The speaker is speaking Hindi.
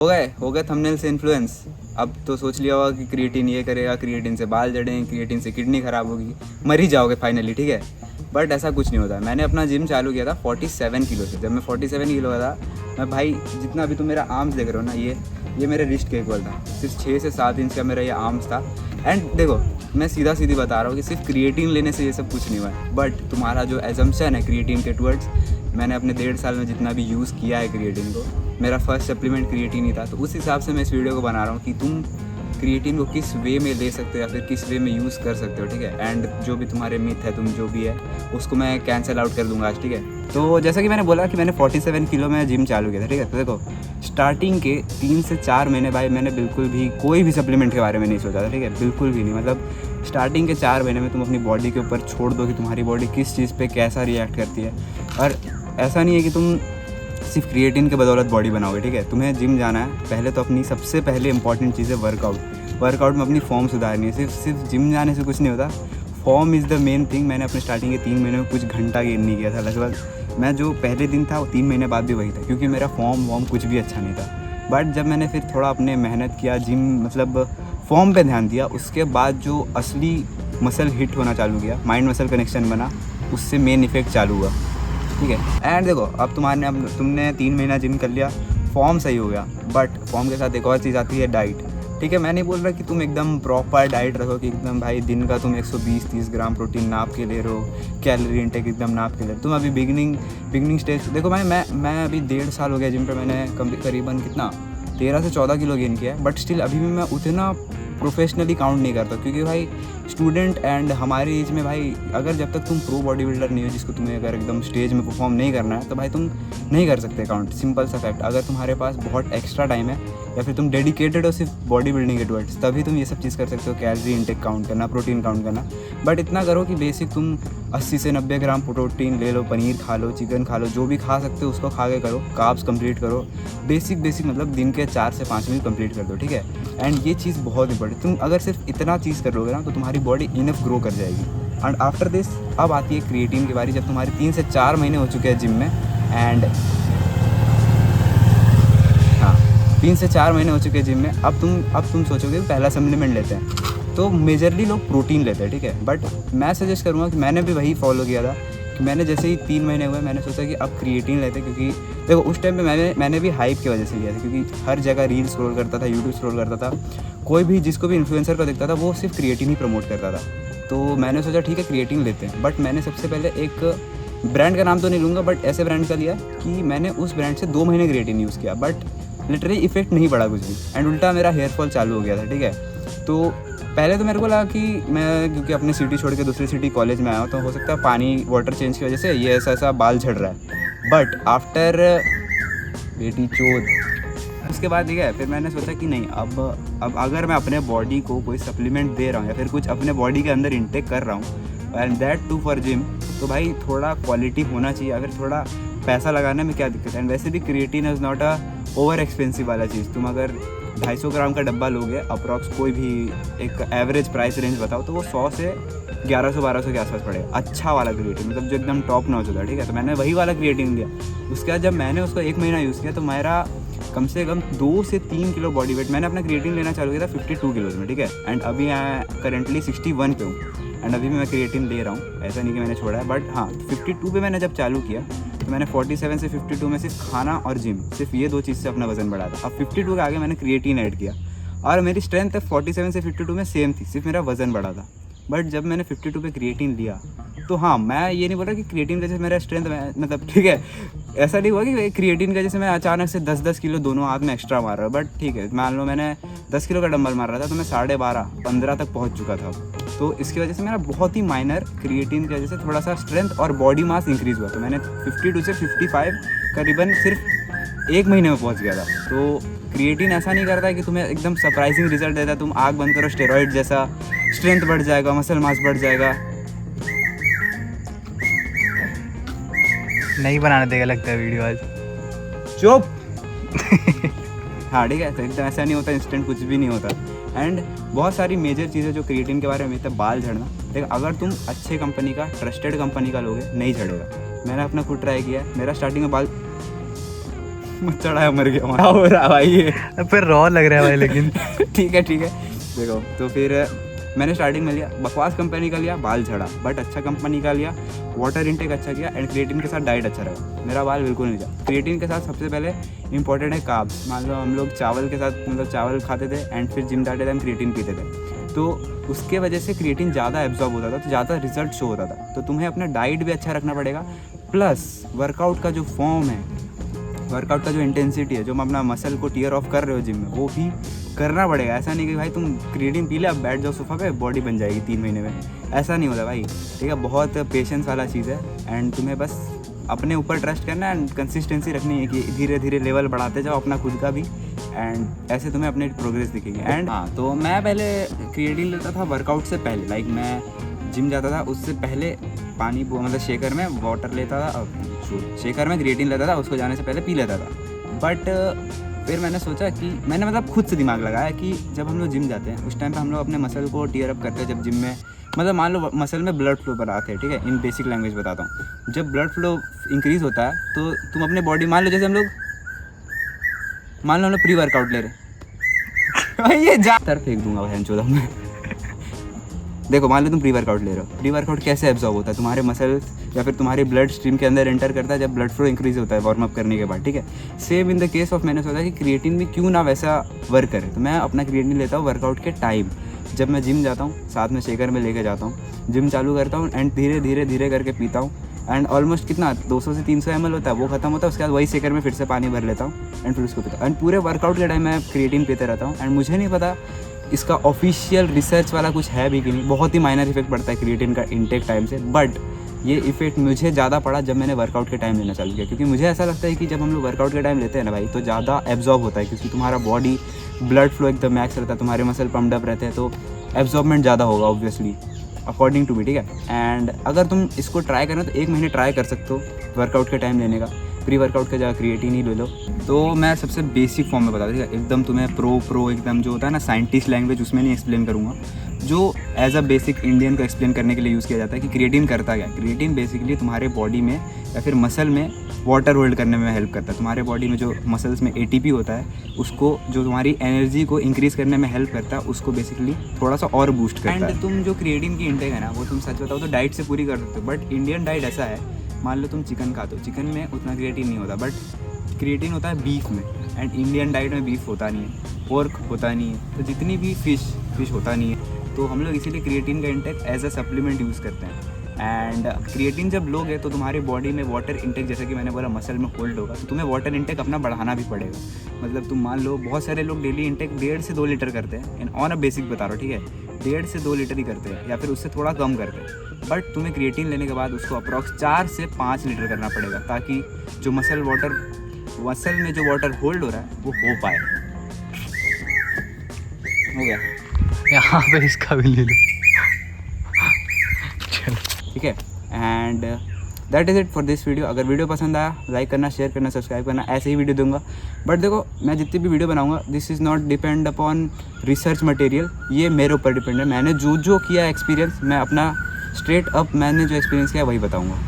हो गए थंबनेल से इन्फ्लुएंस। अब तो सोच लिया होगा कि क्रिएटिन ये करेगा, क्रिएटिन से बाल झड़ेंगे, क्रिएटिन से किडनी ख़राब होगी, मर ही जाओगे फाइनली, ठीक है। बट ऐसा कुछ नहीं होता। मैंने अपना जिम चालू किया था 47 किलो से। जब मैं 47 किलो का था, मैं भाई जितना अभी तुम मेरा आर्म्स देख रहे हो ना, ये मेरे रिस्ट के इक्वल था। सिर्फ 6 से 7 इंच का मेरा ये आर्म्स था। एंड देखो, मैं सीधी बता रहा हूँ कि सिर्फ क्रिएटिन लेने से ये सब कुछ नहीं हुआ है। बट तुम्हारा जो एजम्पशन है क्रिएटिन के टुवर्ड्स, मैंने अपने 1.5 साल में जितना भी यूज़ किया है क्रिएटिन को, मेरा फर्स्ट सप्लीमेंट क्रिएटिन ही था। तो उस हिसाब से मैं इस वीडियो को बना रहा हूँ कि तुम क्रिएटिन को किस वे में ले सकते हो या फिर किस वे में यूज़ कर सकते हो, ठीक है। एंड जो भी तुम्हारे मिथ है, तुम जो भी है उसको मैं कैंसिल आउट कर दूंगा आज, ठीक है। तो जैसा कि मैंने बोला कि मैंने 47 किलो में जिम चालू किया था, ठीक है। तो देखो, स्टार्टिंग के 3 से 4 महीने भाई मैंने बिल्कुल भी कोई भी सप्लीमेंट के बारे में नहीं सोचा था, ठीक है, बिल्कुल भी नहीं। मतलब स्टार्टिंग के 4 महीने में तुम अपनी बॉडी के ऊपर छोड़ दो कि तुम्हारी बॉडी किस चीज़ पे कैसा रिएक्ट करती है। और ऐसा नहीं है कि तुम सिर्फ क्रिएटिन के बदौलत बॉडी बनाओगे, ठीक है। तुम्हें जिम जाना है, पहले तो अपनी सबसे पहले इंपॉर्टेंट चीज़ है वर्कआउट में अपनी फॉर्म सुधारनी है। सिर्फ जिम जाने से कुछ नहीं होता, form is the main thing. मैंने अपने स्टार्टिंग के 3 महीने में कुछ घंटा गेन नहीं किया था। लगभग मैं जो पहले दिन था वो 3 महीने बाद भी वही था, क्योंकि मेरा फॉर्म कुछ भी अच्छा नहीं था। बट जब मैंने फिर थोड़ा अपने मेहनत किया, जिम मतलब फॉर्म पे ध्यान दिया, उसके बाद जो असली मसल हिट होना चालू किया, माइंड मसल कनेक्शन बना, उससे मेन इफेक्ट चालू हुआ, ठीक है। एंड देखो, अब तुमने 3 महीना जिम कर लिया, फॉर्म सही हो गया। बट फॉर्म के साथ एक और चीज़ आती है, डाइट, ठीक है। मैं नहीं बोल रहा कि तुम एकदम प्रॉपर डाइट रखो कि एकदम भाई दिन का तुम 120-30 ग्राम प्रोटीन नाप के ले रहे हो, कैलोरी इंटेक एकदम नाप के ले रहे हो। तुम अभी बिगनिंग स्टेज देखो। मैं अभी 1.5 साल हो गया जिम पे, मैंने करीबन कितना 13 से 14 किलो गेन किया है। बट स्टिल अभी भी मैं उतना प्रोफेशनली काउंट नहीं करता, क्योंकि भाई स्टूडेंट एंड हमारे एज में भाई, अगर जब तक तुम प्रो बॉडी बिल्डर नहीं हो, जिसको तुम्हें अगर एकदम स्टेज में परफॉर्म नहीं करना है, तो भाई तुम नहीं कर सकते काउंट। सिंपल सा फैक्ट। अगर तुम्हारे पास बहुत एक्स्ट्रा टाइम है या फिर तुम डेडिकेटेड हो सिर्फ बॉडी बिल्डिंग के टुवर्ड्स, तभी तुम ये सब चीज़ कर सकते हो, कैलोरी इंटेक काउंट करना, प्रोटीन काउंट करना। बट इतना करो कि बेसिक तुम 80 से 90 ग्राम प्रोटीन ले लो, पनीर खा लो, चिकन खा लो, जो भी खा सकते हो उसको खा के करो। कार्ब्स कंप्लीट करो, बेसिक मतलब दिन के 4 से 5 मील कंप्लीट कर दो, ठीक है। एंड ये चीज़ बहुत इंपॉर्टेंट। तुम अगर सिर्फ इतना चीज़ कर लोगे ना, तो तुम्हारी बॉडी इनफ ग्रो कर जाएगी। एंड आफ्टर दिस अब आती है क्रिएटिन की बारी। जब तुम्हारी 3 से 4 महीने हो चुके हैं जिम में, एंड 3 से 4 महीने हो चुके हैं जिम में, अब तुम सोचोगे पहला सप्लीमेंट लेते हैं, तो मेजरली लोग प्रोटीन लेते हैं, ठीक है। बट मैं सजेस्ट करूँगा कि मैंने भी वही फॉलो किया था कि मैंने जैसे ही 3 महीने हुए, मैंने सोचा कि अब क्रिएटिन लेते, क्योंकि देखो उस टाइम पे मैंने भी हाइप की वजह से लिया था, क्योंकि हर जगह रील स्क्रॉल करता था, यूट्यूब स्क्रॉल करता था, कोई भी जिसको भी इन्फ्लुएंसर को देखता था वो सिर्फ क्रिएटिन ही प्रमोट करता था। तो मैंने सोचा ठीक है क्रिएटिन लेते हैं। बट मैंने सबसे पहले एक ब्रांड का नाम तो नहीं लूँगा, बट ऐसे ब्रांड का लिया कि मैंने उस ब्रांड से 2 महीने क्रिएटिन यूज़ किया, बट लिटरली इफेक्ट नहीं पड़ा कुछ भी। एंड उल्टा मेरा हेयर फॉल चालू हो गया था, ठीक है। तो पहले तो मेरे को लगा कि मैं, क्योंकि अपनी सिटी छोड़ के दूसरी सिटी कॉलेज में आया हूँ, तो हो सकता है पानी वाटर चेंज की वजह से ये ऐसा बाल झड़ रहा है। बट आफ्टर बेटी चोद उसके बाद ठीक है, फिर मैंने सोचा कि नहीं, अब अगर मैं अपने बॉडी को कोई सप्लीमेंट दे रहा हूँ या फिर कुछ अपने बॉडी के अंदर इंटेक कर रहा हूँ, and that too for gym, तो भाई थोड़ा क्वालिटी होना चाहिए। अगर थोड़ा पैसा लगाने में क्या दिक्कत है। एंड वैसे भी creatine is not a over expensive वाला चीज़। तुम अगर 250 ग्राम का डब्बा लोगे, अप्रॉक्स कोई भी एक एवरेज प्राइस रेंज बताओ, तो वो 100 से 1100-1200 के आसपास पड़ेगा, अच्छा वाला क्रिएटिन, मतलब जो एकदम टॉप नॉच होता है, ठीक है। तो मैंने वही वाला क्रिएटिन लिया। उसके बाद जब मैंने उसको 1 महीना यूज़ किया, तो मेरा कम से कम 2 से 3 किलो बॉडी वेट, मैंने अपना क्रिएटिन लेना चालू किया था 52 किलोज में, ठीक है। एंड अभी मैं करेंटली 61 पे हूँ। एंड अभी भी मैं क्रिएटिन ले रहा हूँ, ऐसा नहीं कि मैंने छोड़ा है। बट हाँ, 52 पे मैंने जब चालू किया, तो मैंने 47 से 52 में सिर्फ खाना और जिम, सिर्फ ये 2 चीज़ से अपना वजन बढ़ाया था। अब 52 के आगे मैंने क्रिएटिन ऐड किया, और मेरी स्ट्रेंथ 47 से 52 में सेम थी, सिर्फ मेरा वजन बढ़ा था। बट जब मैंने 52 पे क्रिएटिन लिया, तो हाँ, मैं ये नहीं बोल रहा कि क्रिएटिन की वजह से मेरा स्ट्रेंथ मतलब ठीक है, ऐसा नहीं हुआ कि क्रिएटिन की वजह से मैं अचानक से 10-10 किलो दोनों हाथ में एक्स्ट्रा मार रहा हूँ। बट ठीक है, मान लो मैंने 10 किलो का डंबल मार रहा था, तो मैं 12.5-15 तक पहुँच चुका था। तो इसकी वजह से मेरा बहुत ही माइनर क्रिएटिन की वजह से थोड़ा सा स्ट्रेंथ और बॉडी मास इंक्रीज़ हुआ। तो मैंने 52 से 55 करीबन सिर्फ 1 महीने में पहुँच गया था। तो क्रिएटिन ऐसा नहीं करता है कि तुम्हें एकदम सरप्राइजिंग रिजल्ट देता है, तुम आँख बंद करो स्टेरॉइड जैसा, स्ट्रेंथ बढ़ जाएगा, मसल मास बढ़ जाएगा। नहीं बनाने देगा लगता है वीडियो आज। चुप। हाँ ठीक है, तो एकदम ऐसा नहीं होता, इंस्टेंट कुछ भी नहीं होता। एंड बहुत सारी मेजर चीज़ें जो क्रिएटिन के बारे में, मतलब बाल झड़ना, देखो अगर तुम अच्छे कंपनी का, ट्रस्टेड कंपनी का लोगे, नहीं झड़ेगा। मैंने अपना खुद ट्राई किया है, मेरा स्टार्टिंग में बाल मुझ चढ़ाया मर गया वहाँ हो रहा भाई ये फिर रॉ लग रहा है भाई लेकिन। ठीक है देखो, तो फिर मैंने स्टार्टिंग में लिया, बकवास कंपनी का लिया, बाल झड़ा, बट अच्छा कंपनी का लिया, वाटर इनटेक अच्छा किया एंड क्रिएटिन के साथ डाइट अच्छा रहा, मेरा बाल बिल्कुल नहीं जा। क्रिएटिन के साथ सबसे पहले इंपॉर्टेंट है कार्ब्स। मान लो हम लोग चावल के साथ मतलब चावल खाते थे एंड फिर जिम जाते थे, हम क्रिएटिन पीते थे, तो उसके वजह से क्रिएटिन ज़्यादा एब्जॉर्ब होता था, तो ज़्यादा रिजल्ट शो होता था। तो तुम्हें अपना डाइट भी अच्छा रखना पड़ेगा, प्लस वर्कआउट का जो फॉर्म है, वर्कआउट का जो इंटेंसिटी है, जो हम अपना मसल को टीयर ऑफ कर रहे हो जिम में, वो भी करना पड़ेगा। ऐसा नहीं कि भाई तुम क्रिएटिन पी ले अब बैठ जाओ सोफा पे बॉडी बन जाएगी 3 महीने में, ऐसा नहीं होता भाई, ठीक है। बहुत पेशेंस वाला चीज़ है एंड तुम्हें बस अपने ऊपर ट्रस्ट करना है एंड कंसिस्टेंसी रखनी है कि धीरे धीरे लेवल बढ़ाते जाओ अपना खुद का भी, एंड ऐसे तुम्हें अपने प्रोग्रेस दिखेगी। एंड हाँ, तो मैं पहले क्रिएटिन लेता था वर्कआउट से पहले, लाइक मैं जिम जाता था उससे पहले पानी मतलब शेकर में वाटर लेता था, शेकर में क्रिएटिन लेता था, उसको जाने से पहले पी लेता था। बट फिर मैंने सोचा कि मैंने मतलब खुद से दिमाग लगाया कि जब हम लोग जिम जाते हैं उस टाइम पे हम लोग अपने मसल को टीयर अप करते हैं। जब जिम में मतलब मान लो मसल में ब्लड फ्लो बढ़ाते हैं, ठीक है, इन बेसिक लैंग्वेज बताता हूँ, जब ब्लड फ्लो इंक्रीज़ होता है तो तुम अपने बॉडी, मान लो जैसे हम लोग प्री वर्कआउट ले रहे भाई ये जा फेंक दूंगा भाई 14 में। देखो मान लो तुम प्री वर्कआउट ले रहे हो, प्री वर्कआउट कैसे एब्जॉर्ब होता है, तुम्हारे मसल या फिर तुम्हारे ब्लड स्ट्रीम के अंदर एंटर करता है जब ब्लड फ्लो इंक्रीज होता है वार्म अप करने के बाद, ठीक है। Same in the case of मैंने सोचा कि क्रिएटिन भी क्यों ना वैसा वर्क करे, तो मैं अपना क्रिएटिन लेता हूँ वर्कआउट के टाइम। जब मैं जिम जाता हूँ साथ में शेकर में लेके जाता हूँ, जिम चालू करता हूँ एंड धीरे धीरे करके पीता हूँ एंड ऑलमोस्ट कितना 200 से 300 ml होता है, वो खत्म होता है, उसके बाद वही शेकर में फिर से पानी भर लेता हूँ एंड फिर उसको पीता हूँ। एंड पूरे वर्कआउट के टाइम मैं क्रिएटिन पीते रहता हूँ एंड मुझे नहीं पता इसका ऑफिशियल रिसर्च वाला कुछ है भी कि नहीं, बहुत ही माइनर इफेक्ट पड़ता है क्रिएटिन का इंटेक टाइम से, बट ये इफेक्ट मुझे ज़्यादा पड़ा जब मैंने वर्कआउट के टाइम लेना चालू किया, क्योंकि मुझे ऐसा लगता है कि जब हम लोग वर्कआउट के टाइम लेते हैं ना भाई, तो ज़्यादा एब्जॉर्ब होता है, क्योंकि तुम्हारा बॉडी ब्लड फ्लो एकदम मैक्स रहता है, तुम्हारे मसल पम्प्ड अप रहते हैं, तो एब्जॉर्बमेंट ज़्यादा होगा ऑब्वियसली अकॉर्डिंग टू मी, ठीक है। एंड अगर तुम इसको ट्राई करना तो 1 महीने ट्राई कर सकते हो वर्कआउट के टाइम लेने का, प्री वर्कआउट का जगह क्रिएटिन ही ले लो। तो मैं सबसे बेसिक फॉर्म में बता दूँ, एकदम तुम्हें प्रो एकदम जो होता है ना साइंटिस्ट लैंग्वेज, उसमें नहीं एक्सप्लेन करूँगा, जो एज अ बेसिक इंडियन को एक्सप्लेन करने के लिए यूज़ किया जाता है कि क्रिएटिन करता क्या है। क्रिएटिन बेसिकली तुम्हारे बॉडी में या फिर मसल में वाटर होल्ड करने में हेल्प करता है। तुम्हारे बॉडी में जो मसल्स में ATP होता है, उसको जो तुम्हारी एनर्जी को इंक्रीज़ करने में हेल्प करता है, उसको बेसिकली थोड़ा सा और बूस्ट करता है। एंड तुम जो क्रिएटिन की इंटेक है ना, वो तुम सच बताओ तो डाइट से पूरी कर सकते हो, बट इंडियन डाइट ऐसा है, मान लो तुम चिकन खाते हो, चिकन में उतना क्रिएटिन नहीं होता, बट क्रिएटिन होता है बीफ में, एंड इंडियन डाइट में बीफ होता नहीं है, पोर्क होता नहीं है, तो जितनी भी फिश होता नहीं है, तो हम लोग इसीलिए क्रिएटिन का intake as a supplement use करते हैं। एंड क्रिएटिन जब लोगे तो तुम्हारी बॉडी में वाटर इंटेक, जैसे कि मैंने बोला मसल में होल्ड होगा, तो तुम्हें वाटर इंटेक अपना बढ़ाना भी पड़ेगा। मतलब तुम मान लो बहुत सारे लोग डेली इंटेक 1.5 से 2 लीटर करते हैं, ऑन अ बेसिक बता रहा हूँ, ठीक है, 1.5 से 2 लीटर ही करते हैं या फिर उससे थोड़ा कम करते हैं, बट तुम्हें क्रिएटिन लेने के बाद उसको अप्रॉक्स 4 से 5 लीटर करना पड़ेगा, ताकि जो मसल में जो वाटर होल्ड हो रहा है वो हो पाए। हो गया, यहाँ पे इसका भी ले लो। चलो ठीक है। And that is it for this video. अगर वीडियो पसंद आया लाइक करना, शेयर करना, सब्सक्राइब करना, ऐसे ही वीडियो दूंगा। बट देखो मैं जितनी भी वीडियो बनाऊंगा, this is not depend upon research material, ये मेरे ऊपर डिपेंड है। मैंने जो किया एक्सपीरियंस, मैं अपना स्ट्रेट अप मैंने जो एक्सपीरियंस किया वही बताऊँगा।